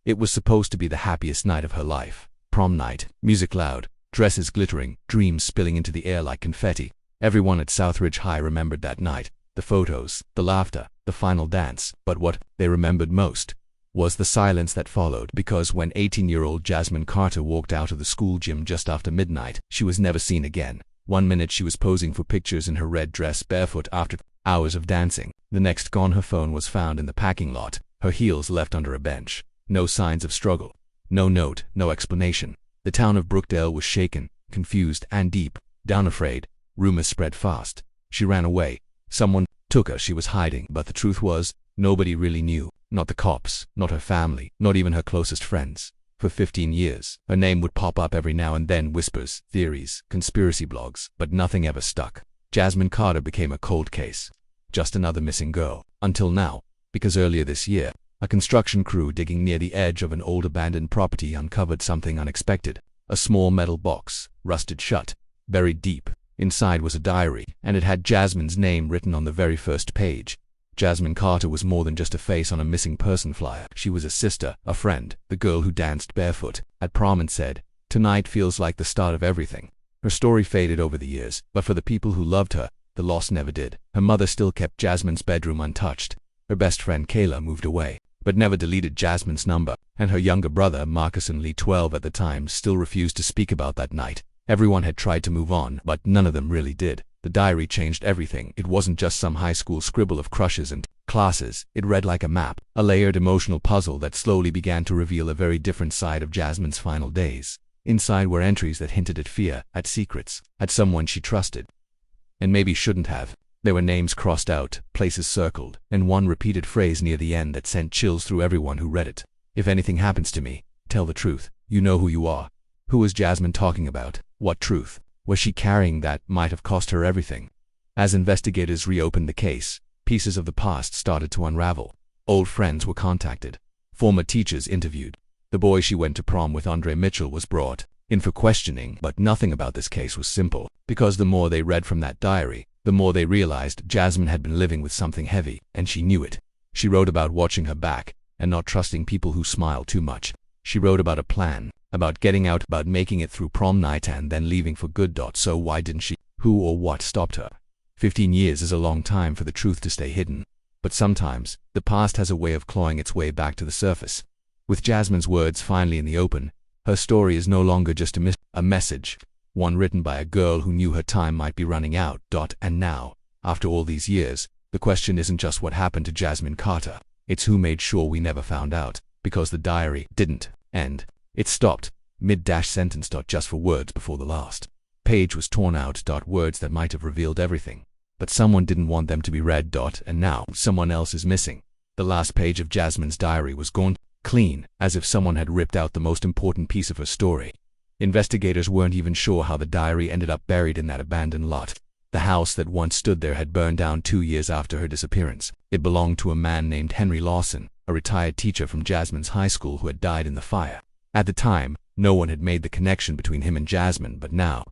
It was supposed to be the happiest night of her life. Prom night, music loud, dresses glittering, dreams spilling into the air like confetti. Everyone at Southridge High remembered that night. The photos, the laughter, the final dance. But what they remembered most was the silence that followed, because when 18-year-old Jasmine Carter walked out of the school gym just after midnight, she was never seen again. 1 minute she was posing for pictures in her red dress barefoot after hours of dancing. The next gone, her phone was found in the parking lot, her heels left under a bench. No signs of struggle. No note, no explanation. The town of Brookdale was shaken, confused, and deep down afraid. Rumors spread fast. She ran away. Someone took her. She was hiding. But the truth was, nobody really knew. Not the cops, not her family, not even her closest friends. For 15 years, her name would pop up every now and then, whispers, theories, conspiracy blogs, but nothing ever stuck. Jasmine Carter became a cold case. Just another missing girl. Until now, because earlier this year, a construction crew digging near the edge of an old abandoned property uncovered something unexpected. A small metal box, rusted shut, buried deep. Inside was a diary, and it had Jasmine's name written on the very first page. Jasmine Carter was more than just a face on a missing person flyer. She was a sister, a friend, the girl who danced barefoot at prom and said, "Tonight feels like the start of everything." Her story faded over the years, but for the people who loved her, the loss never did. Her mother still kept Jasmine's bedroom untouched. Her best friend Kayla moved away, but never deleted Jasmine's number, and her younger brother, Marcus Lee, 12 at the time, still refused to speak about that night. Everyone had tried to move on, but none of them really did. The diary changed everything. It wasn't just some high school scribble of crushes and classes. It read like a map, a layered emotional puzzle that slowly began to reveal a very different side of Jasmine's final days. Inside were entries that hinted at fear, at secrets, at someone she trusted, and maybe shouldn't have. There were names crossed out, places circled, and one repeated phrase near the end that sent chills through everyone who read it. "If anything happens to me, tell the truth. You know who you are." Who was Jasmine talking about? What truth was she carrying that might have cost her everything? As investigators reopened the case, pieces of the past started to unravel. Old friends were contacted. Former teachers interviewed. The boy she went to prom with, Andre Mitchell, was brought in for questioning, but nothing about this case was simple, because the more they read from that diary, the more they realized Jasmine had been living with something heavy, and she knew it. She wrote about watching her back and not trusting people who smile too much. She wrote about a plan, about getting out, about making it through prom night and then leaving for good. So why didn't she? Who or what stopped her? 15 years is a long time for the truth to stay hidden. But sometimes, the past has a way of clawing its way back to the surface. With Jasmine's words finally in the open, her story is no longer just a message, one written by a girl who knew her time might be running out. And now, after all these years, the question isn't just what happened to Jasmine Carter. It's who made sure we never found out, because the diary didn't end. It stopped mid-sentence. Just for words before the last page was torn out. Words that might have revealed everything. But someone didn't want them to be read. And now, someone else is missing. The last page of Jasmine's diary was gone clean, as if someone had ripped out the most important piece of her story. Investigators weren't even sure how the diary ended up buried in that abandoned lot. The house that once stood there had burned down 2 years after her disappearance. It belonged to a man named Henry Lawson, a retired teacher from Jasmine's high school who had died in the fire. At the time, no one had made the connection between him and Jasmine, but now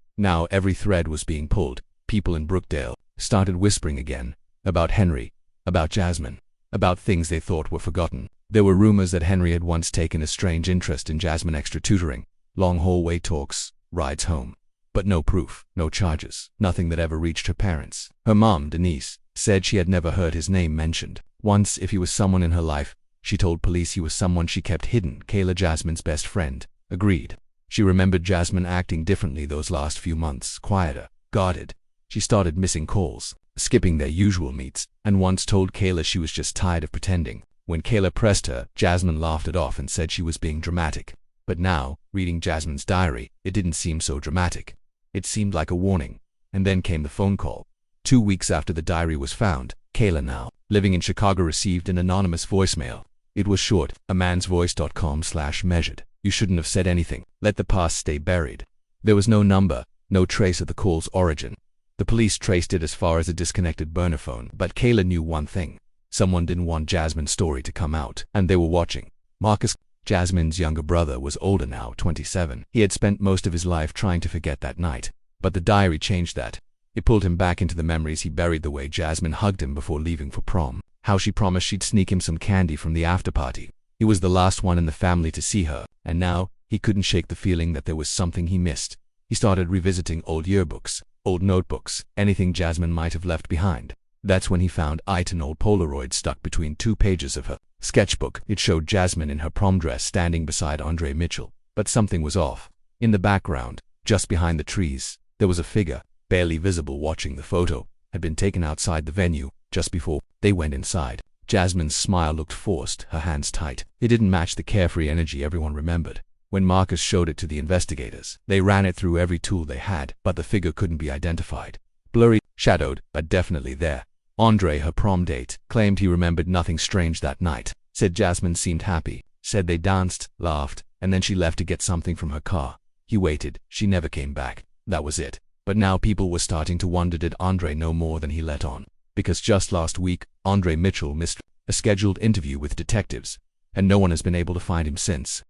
every thread was being pulled. People in Brookdale started whispering again about Henry, about Jasmine, about things they thought were forgotten. There were rumors that Henry had once taken a strange interest in Jasmine, extra tutoring, long hallway talks, rides home. But no proof, no charges, nothing that ever reached her parents. Her mom, Denise, said she had never heard his name mentioned. Once, if he was someone in her life, she told police he was someone she kept hidden. Kayla, Jasmine's best friend, agreed. She remembered Jasmine acting differently those last few months, quieter, guarded. She started missing calls, skipping their usual meets, and once told Kayla she was just tired of pretending. When Kayla pressed her, Jasmine laughed it off and said she was being dramatic. But now, reading Jasmine's diary, it didn't seem so dramatic. It seemed like a warning. And then came the phone call. 2 weeks after the diary was found, Kayla, now living in Chicago, received an anonymous voicemail. It was short, amansvoice.com/measured. "You shouldn't have said anything. Let the past stay buried." There was no number, no trace of the call's origin. The police traced it as far as a disconnected burner phone, but Kayla knew one thing. Someone didn't want Jasmine's story to come out, and they were watching. Marcus, Jasmine's younger brother, was older now, 27. He had spent most of his life trying to forget that night. But the diary changed that. It pulled him back into the memories he buried, the way Jasmine hugged him before leaving for prom, how she promised she'd sneak him some candy from the after party, He was the last one in the family to see her, and now he couldn't shake the feeling that there was something he missed. He started revisiting old yearbooks, old notebooks, anything Jasmine might have left behind. That's when he found an old Polaroid stuck between 2 pages of her sketchbook. It showed Jasmine in her prom dress standing beside Andre Mitchell, but something was off. In the background, just behind the trees, there was a figure, barely visible watching the photo, had been taken outside the venue, just before they went inside. Jasmine's smile looked forced, her hands tight. It didn't match the carefree energy everyone remembered. When Marcus showed it to the investigators, they ran it through every tool they had, but the figure couldn't be identified. Blurry, shadowed, but definitely there. Andre, her prom date, claimed he remembered nothing strange that night. Said Jasmine seemed happy. Said they danced, laughed, and then she left to get something from her car. He waited. She never came back. That was it. But now people were starting to wonder, did Andre know more than he let on? Because just last week, Andre Mitchell missed a scheduled interview with detectives, and no one has been able to find him since.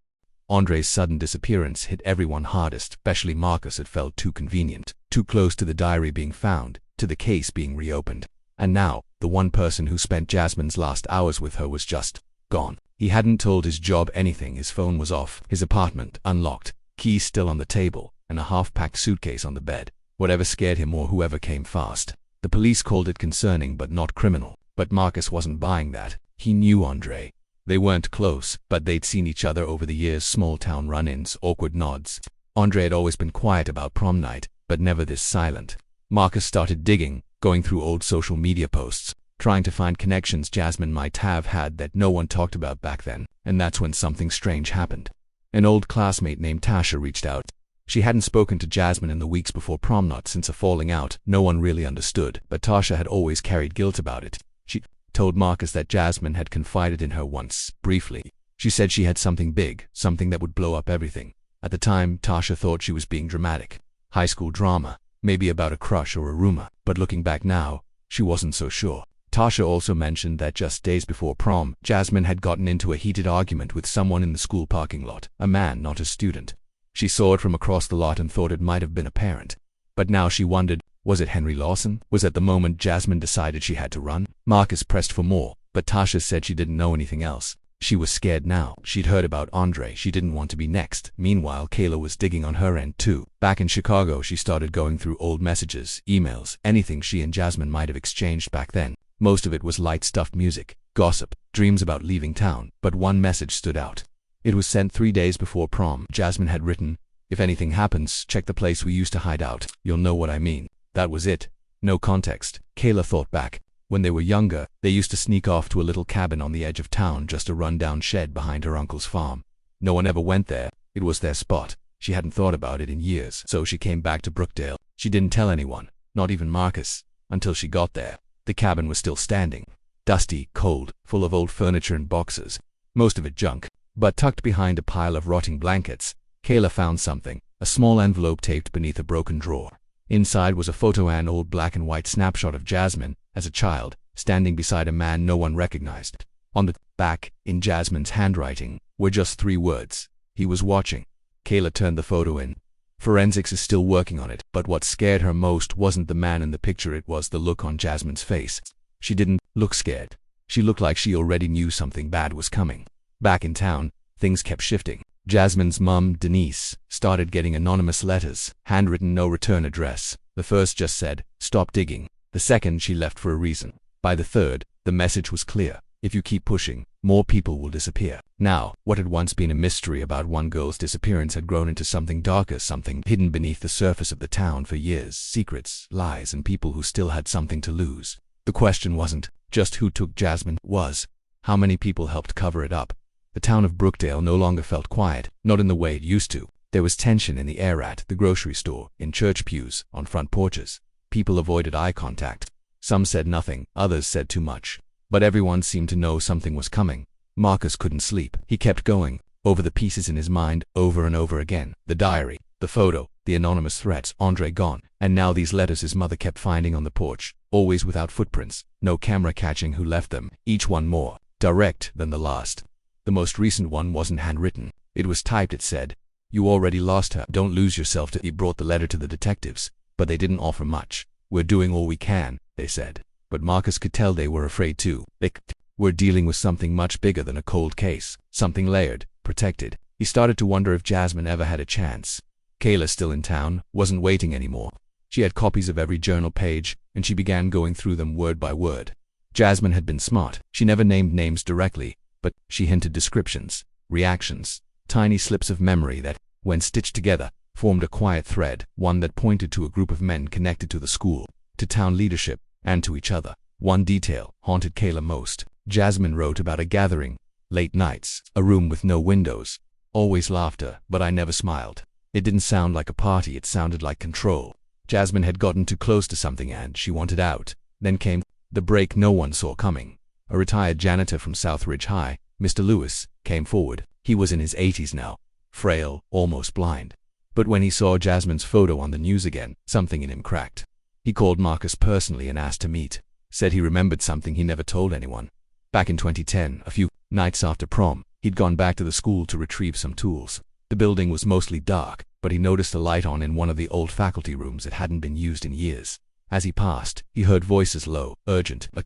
Andre's sudden disappearance hit everyone hardest, especially Marcus. It felt too convenient, too close to the diary being found, to the case being reopened. And now, the one person who spent Jasmine's last hours with her was just gone. He hadn't told his job anything. His phone was off, his apartment unlocked, keys still on the table, and a half-packed suitcase on the bed. Whatever scared him or whoever came fast. The police called it concerning but not criminal. But Marcus wasn't buying that. He knew Andre. They weren't close, but they'd seen each other over the years, small-town run-ins, awkward nods. Andre had always been quiet about prom night, but never this silent. Marcus started digging, going through old social media posts, trying to find connections Jasmine might have had that no one talked about back then, and that's when something strange happened. An old classmate named Tasha reached out. She hadn't spoken to Jasmine in the weeks before prom, not since a falling out. No one really understood, but Tasha had always carried guilt about it. She told Marcus that Jasmine had confided in her once, briefly. She said she had something big, something that would blow up everything. At the time, Tasha thought she was being dramatic. High school drama, maybe about a crush or a rumor, but looking back now, she wasn't so sure. Tasha also mentioned that just days before prom, Jasmine had gotten into a heated argument with someone in the school parking lot, a man, not a student. She saw it from across the lot and thought it might have been a parent. But now she wondered, was it Henry Lawson? Was at the moment Jasmine decided she had to run? Marcus pressed for more, but Tasha said she didn't know anything else. She was scared now. She'd heard about Andre. She didn't want to be next. Meanwhile, Kayla was digging on her end too. Back in Chicago, she started going through old messages, emails, anything she and Jasmine might have exchanged back then. Most of it was light-stuffed music, gossip, dreams about leaving town, but one message stood out. It was sent 3 days before prom. Jasmine had written, "If anything happens, check the place we used to hide out. You'll know what I mean." That was it. No context. Kayla thought back. When they were younger, they used to sneak off to a little cabin on the edge of town, just a run-down shed behind her uncle's farm. No one ever went there. It was their spot. She hadn't thought about it in years, so she came back to Brookdale. She didn't tell anyone, not even Marcus, until she got there. The cabin was still standing. Dusty, cold, full of old furniture and boxes. Most of it junk. But tucked behind a pile of rotting blankets, Kayla found something, a small envelope taped beneath a broken drawer. Inside was a photo, an old black and white snapshot of Jasmine, as a child, standing beside a man no one recognized. On the back, in Jasmine's handwriting, were just 3 words. He was watching. Kayla turned the photo in. Forensics is still working on it, but what scared her most wasn't the man in the picture, it was the look on Jasmine's face. She didn't look scared. She looked like she already knew something bad was coming. Back in town, things kept shifting. Jasmine's mum, Denise, started getting anonymous letters, handwritten, no return address. The first just said, "Stop digging." The second she left for a reason. By the third, the message was clear. If you keep pushing, more people will disappear. Now, what had once been a mystery about one girl's disappearance had grown into something darker, something hidden beneath the surface of the town for years. Secrets, lies, and people who still had something to lose. The question wasn't just who took Jasmine, it was how many people helped cover it up. The town of Brookdale no longer felt quiet, not in the way it used to. There was tension in the air at the grocery store, in church pews, on front porches. People avoided eye contact. Some said nothing, others said too much. But everyone seemed to know something was coming. Marcus couldn't sleep. He kept going, over the pieces in his mind, over and over again. The diary, the photo, the anonymous threats, Andre gone. And now these letters his mother kept finding on the porch, always without footprints, no camera catching who left them, each one more direct than the last. The most recent one wasn't handwritten. It was typed. It said, "You already lost her. Don't lose yourself." He brought the letter to the detectives, but they didn't offer much. "We're doing all we can," they said. But Marcus could tell they were afraid too. They We're dealing with something much bigger than a cold case, something layered, protected. He started to wonder if Jasmine ever had a chance. Kayla, still in town, wasn't waiting anymore. She had copies of every journal page, and she began going through them word by word. Jasmine had been smart. She never named names directly, but she hinted descriptions, reactions, tiny slips of memory that, when stitched together, formed a quiet thread, one that pointed to a group of men connected to the school, to town leadership, and to each other. One detail haunted Kayla most. Jasmine wrote about a gathering, late nights, a room with no windows, always laughter, but I never smiled. It didn't sound like a party, it sounded like control. Jasmine had gotten too close to something and she wanted out. Then came the break no one saw coming. A retired janitor from Southridge High, Mr. Lewis, came forward. He was in his 80s now, frail, almost blind. But when he saw Jasmine's photo on the news again, something in him cracked. He called Marcus personally and asked to meet. Said he remembered something he never told anyone. Back in 2010, a few nights after prom, he'd gone back to the school to retrieve some tools. The building was mostly dark, but he noticed a light on in one of the old faculty rooms that hadn't been used in years. As he passed, he heard voices low, urgent, a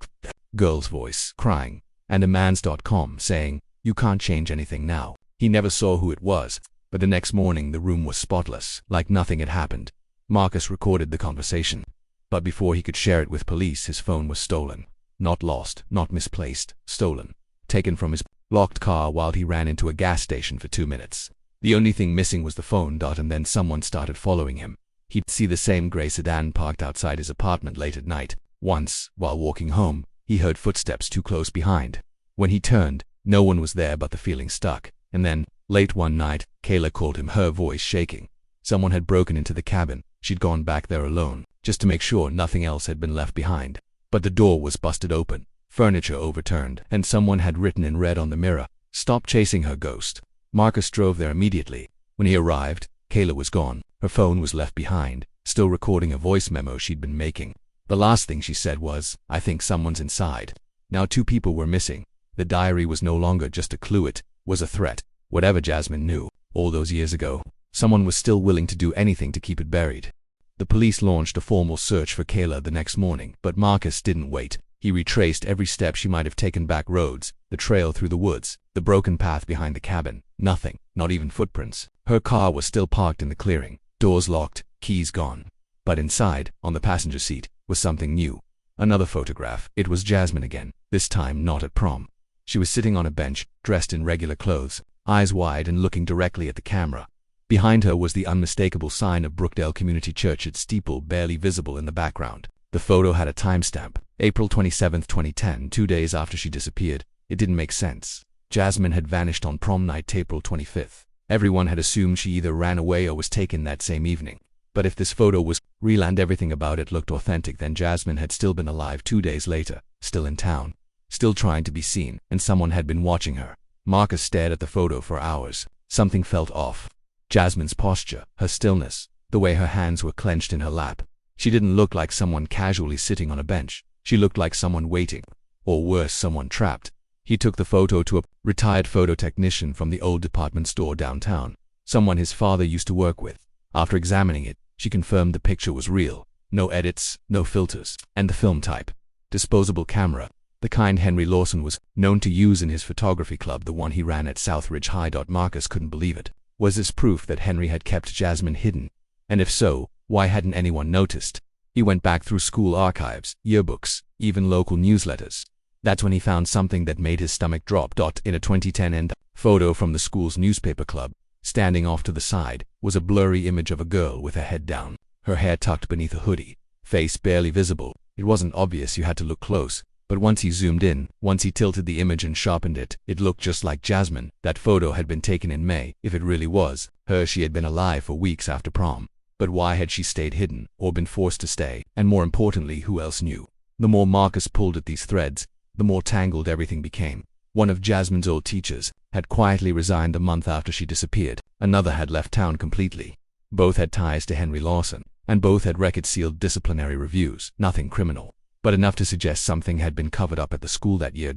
girl's voice, crying, and a man's saying, "You can't change anything now." He never saw who it was, but the next morning the room was spotless, like nothing had happened. Marcus recorded the conversation. But before he could share it with police, his phone was stolen. Not lost, not misplaced, stolen. Taken from his locked car while he ran into a gas station for 2 minutes. The only thing missing was the phone. And then someone started following him. He'd see the same gray sedan parked outside his apartment late at night. Once, while walking home, he heard footsteps too close behind. When he turned, no one was there, but the feeling stuck. And then, late one night, Kayla called him, her voice shaking. Someone had broken into the cabin. She'd gone back there alone, just to make sure nothing else had been left behind. But the door was busted open, furniture overturned, and someone had written in red on the mirror, "Stop chasing her, ghost." Marcus drove there immediately. When he arrived, Kayla was gone. Her phone was left behind, still recording a voice memo she'd been making. The last thing she said was, "I think someone's inside." Now 2 people were missing. The diary was no longer just a clue, it was a threat. Whatever Jasmine knew, all those years ago, someone was still willing to do anything to keep it buried. The police launched a formal search for Kayla the next morning, but Marcus didn't wait. He retraced every step she might have taken, back roads, the trail through the woods, the broken path behind the cabin. Nothing, not even footprints. Her car was still parked in the clearing, doors locked, keys gone. But inside, on the passenger seat, was something new. Another photograph. It was Jasmine again, this time not at prom. She was sitting on a bench, dressed in regular clothes, eyes wide and looking directly at the camera. Behind her was the unmistakable sign of Brookdale Community Church, its steeple barely visible in the background. The photo had a timestamp, April 27, 2010, 2 days after she disappeared. It didn't make sense. Jasmine had vanished on prom night, April 25th. Everyone had assumed she either ran away or was taken that same evening. But if this photo was real and everything about it looked authentic, then Jasmine had still been alive 2 days later, still in town, still trying to be seen, and someone had been watching her. Marcus stared at the photo for hours. Something felt off. Jasmine's posture, her stillness, the way her hands were clenched in her lap. She didn't look like someone casually sitting on a bench. She looked like someone waiting, or worse, someone trapped. He took the photo to a retired photo technician from the old department store downtown, someone his father used to work with. After examining it, she confirmed the picture was real. No edits, no filters, and the film type. Disposable camera, the kind Henry Lawson was known to use in his photography club, the one he ran at Southridge High. Marcus couldn't believe it. Was this proof that Henry had kept Jasmine hidden? And if so, why hadn't anyone noticed? He went back through school archives, yearbooks, even local newsletters. That's when he found something that made his stomach drop. In a 2010 end photo from the school's newspaper club, standing off to the side, was a blurry image of a girl with her head down, her hair tucked beneath a hoodie, face barely visible. It wasn't obvious, you had to look close. But once he zoomed in, once he tilted the image and sharpened it, it looked just like Jasmine. That photo had been taken in May. If it really was her, she had been alive for weeks after prom. But why had she stayed hidden, or been forced to stay? And more importantly, who else knew? The more Marcus pulled at these threads, the more tangled everything became. One of Jasmine's old teachers had quietly resigned a month after she disappeared. Another had left town completely. Both had ties to Henry Lawson, and both had record-sealed disciplinary reviews. Nothing criminal, but enough to suggest something had been covered up at the school that year.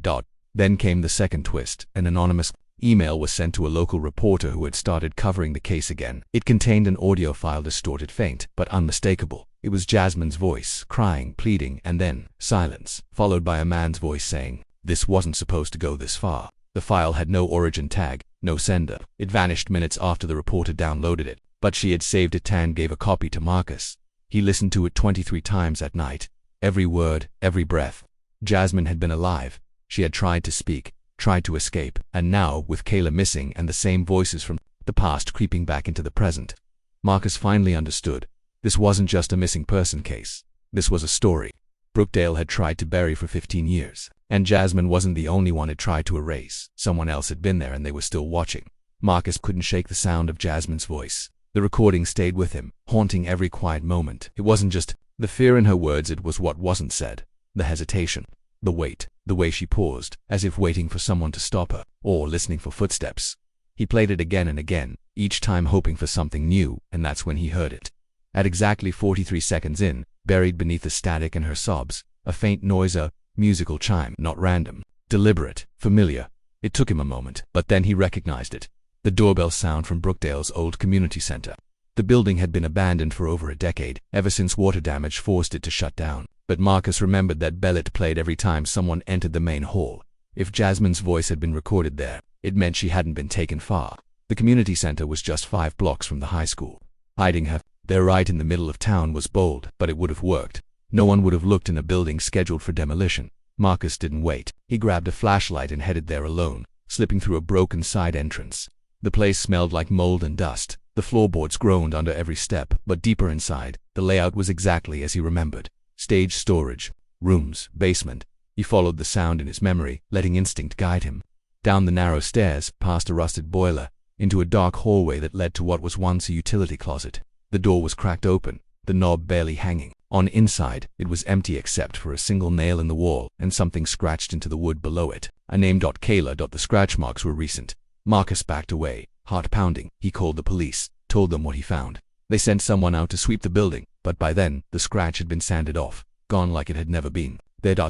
Then came the second twist. An anonymous email was sent to a local reporter who had started covering the case again. It contained an audio file, distorted, faint, but unmistakable. It was Jasmine's voice, crying, pleading, and then silence, followed by a man's voice saying, This wasn't supposed to go this far. The file had no origin tag, no sender. It vanished minutes after the reporter downloaded it, but she had saved it and gave a copy to Marcus. He listened to it 23 times that night. Every word, every breath. Jasmine had been alive. She had tried to speak, tried to escape, and now, with Kayla missing and the same voices from the past creeping back into the present, Marcus finally understood. This wasn't just a missing person case. This was a story Brookdale had tried to bury for 15 years. And Jasmine wasn't the only one it tried to erase. Someone else had been there and they were still watching. Marcus couldn't shake the sound of Jasmine's voice. The recording stayed with him, haunting every quiet moment. It wasn't just the fear in her words, it was what wasn't said. The hesitation, the wait, the way she paused, as if waiting for someone to stop her, or listening for footsteps. He played it again and again, each time hoping for something new, and that's when he heard it. At exactly 43 seconds in, buried beneath the static and her sobs, a faint noise, a musical chime, not random, deliberate, familiar. It took him a moment, but then he recognized it. The doorbell sound from Brookdale's old community center. The building had been abandoned for over a decade, ever since water damage forced it to shut down. But Marcus remembered that bell it played every time someone entered the main hall. If Jasmine's voice had been recorded there, it meant she hadn't been taken far. The community center was just 5 blocks from the high school. Hiding her there right in the middle of town was bold, but it would have worked. No one would have looked in a building scheduled for demolition. Marcus didn't wait. He grabbed a flashlight and headed there alone, slipping through a broken side entrance. The place smelled like mold and dust. The floorboards groaned under every step, but deeper inside, the layout was exactly as he remembered. Stage storage, rooms, basement. He followed the sound in his memory, letting instinct guide him. Down the narrow stairs, past a rusted boiler, into a dark hallway that led to what was once a utility closet. The door was cracked open, the knob barely hanging. On inside, it was empty except for a single nail in the wall and something scratched into the wood below it. A name. Kayla. The scratch marks were recent. Marcus backed away, heart pounding. He called the police, told them what he found. They sent someone out to sweep the building, but by then, the scratch had been sanded off, gone like it had never been.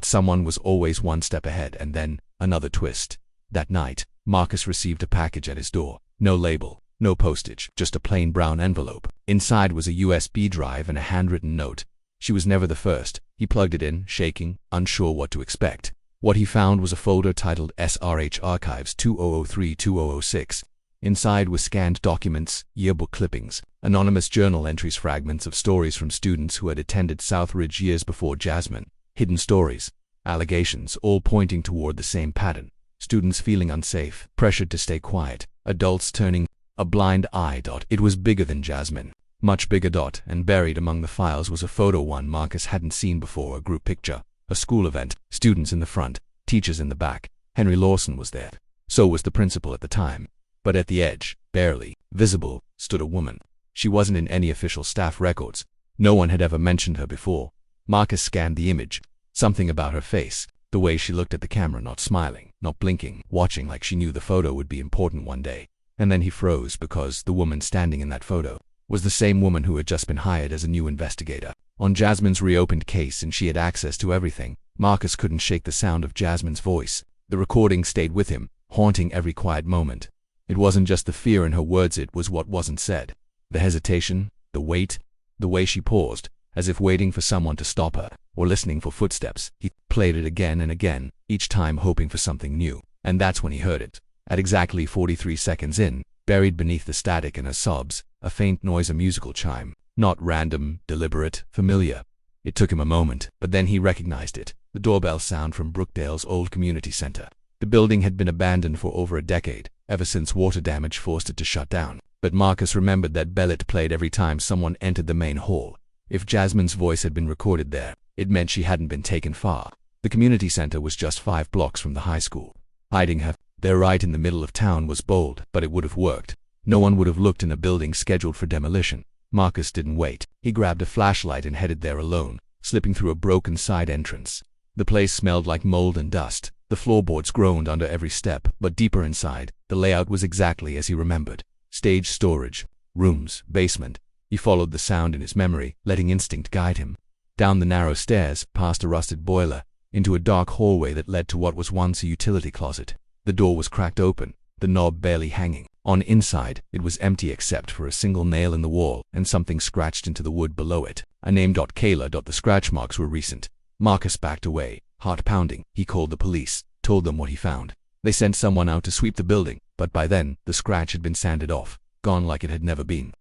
Someone was always one step ahead, and then, another twist. That night, Marcus received a package at his door. No label, no postage, just a plain brown envelope. Inside was a USB drive and a handwritten note. She was never the first. He plugged it in, shaking, unsure what to expect. What he found was a folder titled SRH Archives 2003-2006. Inside were scanned documents, yearbook clippings, anonymous journal entries, fragments of stories from students who had attended Southridge years before Jasmine. Hidden stories, allegations, all pointing toward the same pattern. Students feeling unsafe, pressured to stay quiet. Adults turning a blind eye. It was bigger than Jasmine. Much bigger. And buried among the files was a photo one Marcus hadn't seen before, a group picture. A school event, students in the front, teachers in the back. Henry Lawson was there. So was the principal at the time. But at the edge, barely visible, stood a woman. She wasn't in any official staff records. No one had ever mentioned her before. Marcus scanned the image. Something about her face, the way she looked at the camera, not smiling, not blinking, watching like she knew the photo would be important one day. And then he froze because the woman standing in that photo was the same woman who had just been hired as a new investigator on Jasmine's reopened case, and she had access to everything. Marcus couldn't shake the sound of Jasmine's voice. The recording stayed with him, haunting every quiet moment. It wasn't just the fear in her words, it was what wasn't said. The hesitation, the wait, the way she paused, as if waiting for someone to stop her, or listening for footsteps. He played it again and again, each time hoping for something new. And that's when he heard it. At exactly 43 seconds in, buried beneath the static and her sobs, a faint noise, a musical chime. Not random, deliberate, familiar. It took him a moment, but then he recognized it. The doorbell sound from Brookdale's old community center. The building had been abandoned for over a decade, ever since water damage forced it to shut down. But Marcus remembered that bell it played every time someone entered the main hall. If Jasmine's voice had been recorded there, it meant she hadn't been taken far. The community center was just 5 blocks from the high school. Hiding her there right in the middle of town was bold, but it would have worked. No one would have looked in a building scheduled for demolition. Marcus didn't wait. He grabbed a flashlight and headed there alone, slipping through a broken side entrance. The place smelled like mold and dust. The floorboards groaned under every step, but deeper inside, the layout was exactly as he remembered. Stage storage, rooms, basement. He followed the sound in his memory, letting instinct guide him. Down the narrow stairs, past a rusted boiler, into a dark hallway that led to what was once a utility closet. The door was cracked open, the knob barely hanging. On inside, it was empty except for a single nail in the wall and something scratched into the wood below it. A name. Kayla. The scratch marks were recent. Marcus backed away, heart pounding. He called the police, told them what he found. They sent someone out to sweep the building, but by then, the scratch had been sanded off, gone like it had never been.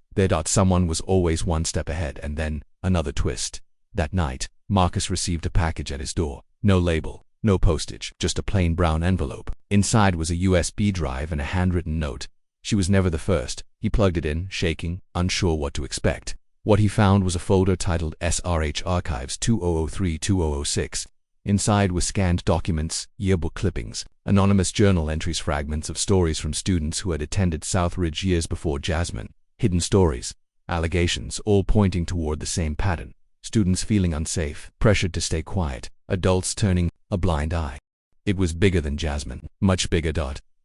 Someone was always one step ahead, and then, another twist. That night, Marcus received a package at his door. No label, no postage, just a plain brown envelope. Inside was a USB drive and a handwritten note. She was never the first. He plugged it in, shaking, unsure what to expect. What he found was a folder titled SRH Archives 2003-2006. Inside were scanned documents, yearbook clippings, anonymous journal entries, fragments of stories from students who had attended Southridge years before Jasmine. Hidden stories, allegations, all pointing toward the same pattern. Students feeling unsafe, pressured to stay quiet, adults turning a blind eye. It was bigger than Jasmine, much bigger.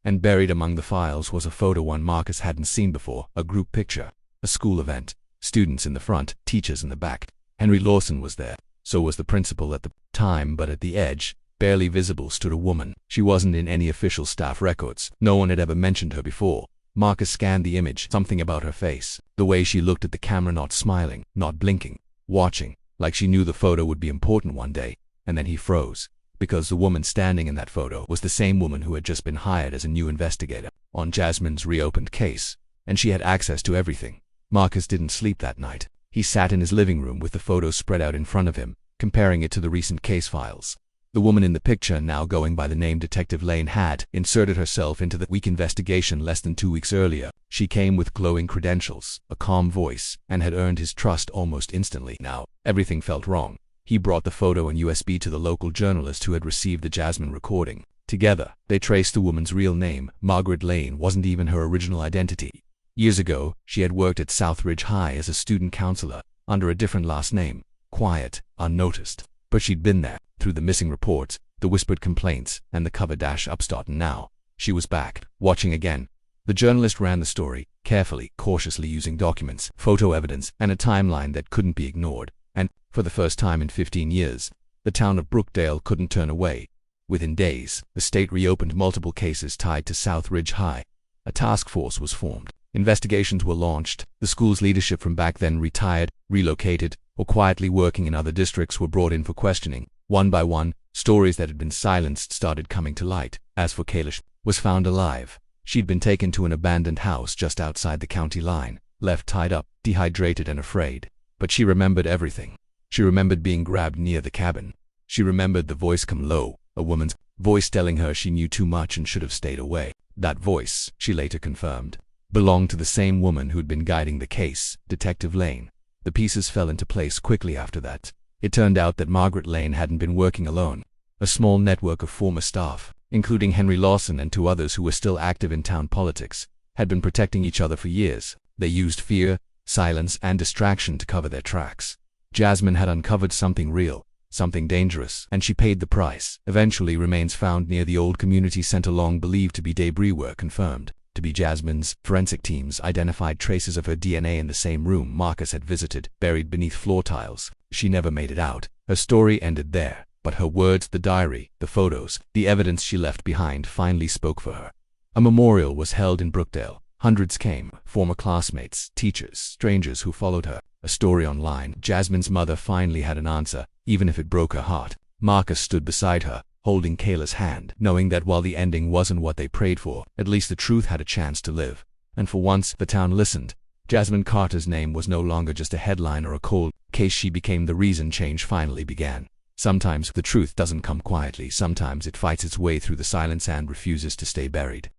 And buried among the files was a photo one Marcus hadn't seen before, a group picture, a school event, students in the front, teachers in the back. Henry Lawson was there, so was the principal at the time, but at the edge, barely visible, stood a woman. She wasn't in any official staff records. No one had ever mentioned her before. Marcus scanned the image, something about her face, the way she looked at the camera, not smiling, not blinking, watching, like she knew the photo would be important one day, and then he froze. Because the woman standing in that photo was the same woman who had just been hired as a new investigator on Jasmine's reopened case, and she had access to everything. Marcus didn't sleep that night. He sat in his living room with the photos spread out in front of him, comparing it to the recent case files. The woman in the picture, now going by the name Detective Lane, had inserted herself into the weak investigation less than 2 weeks earlier. She came with glowing credentials, a calm voice, and had earned his trust almost instantly. Now, everything felt wrong. He brought the photo and USB to the local journalist who had received the Jasmine recording. Together, they traced the woman's real name. Margaret Lane wasn't even her original identity. Years ago, she had worked at Southridge High as a student counselor, under a different last name, quiet, unnoticed. But she'd been there, through the missing reports, the whispered complaints, and the cover-upstart, and now, she was back, watching again. The journalist ran the story, carefully, cautiously, using documents, photo evidence, and a timeline that couldn't be ignored. And, for the first time in 15 years, the town of Brookdale couldn't turn away. Within days, the state reopened multiple cases tied to Southridge High. A task force was formed. Investigations were launched. The school's leadership from back then retired, relocated, or quietly working in other districts were brought in for questioning. One by one, stories that had been silenced started coming to light. As for Kayla, was found alive. She'd been taken to an abandoned house just outside the county line, left tied up, dehydrated and afraid. But she remembered everything. She remembered being grabbed near the cabin. She remembered the voice come low, a woman's voice telling her she knew too much and should have stayed away. That voice, she later confirmed, belonged to the same woman who'd been guiding the case, Detective Lane. The pieces fell into place quickly after that. It turned out that Margaret Lane hadn't been working alone. A small network of former staff, including Henry Lawson and 2 others who were still active in town politics, had been protecting each other for years. They used fear, silence, and distraction to cover their tracks. Jasmine had uncovered something real, something dangerous, and she paid the price. Eventually, remains found near the old community center, long believed to be debris, were confirmed to be Jasmine's. Forensic teams identified traces of her DNA in the same room Marcus had visited, buried beneath floor tiles. She never made it out. Her story ended there, but her words, the diary, the photos, the evidence she left behind finally spoke for her. A memorial was held in Brookdale. Hundreds came, former classmates, teachers, strangers who followed her. A story online. Jasmine's mother finally had an answer, even if it broke her heart. Marcus stood beside her, holding Kayla's hand, knowing that while the ending wasn't what they prayed for, at least the truth had a chance to live. And for once, the town listened. Jasmine Carter's name was no longer just a headline or a cold case. She became the reason change finally began. Sometimes the truth doesn't come quietly. Sometimes it fights its way through the silence and refuses to stay buried.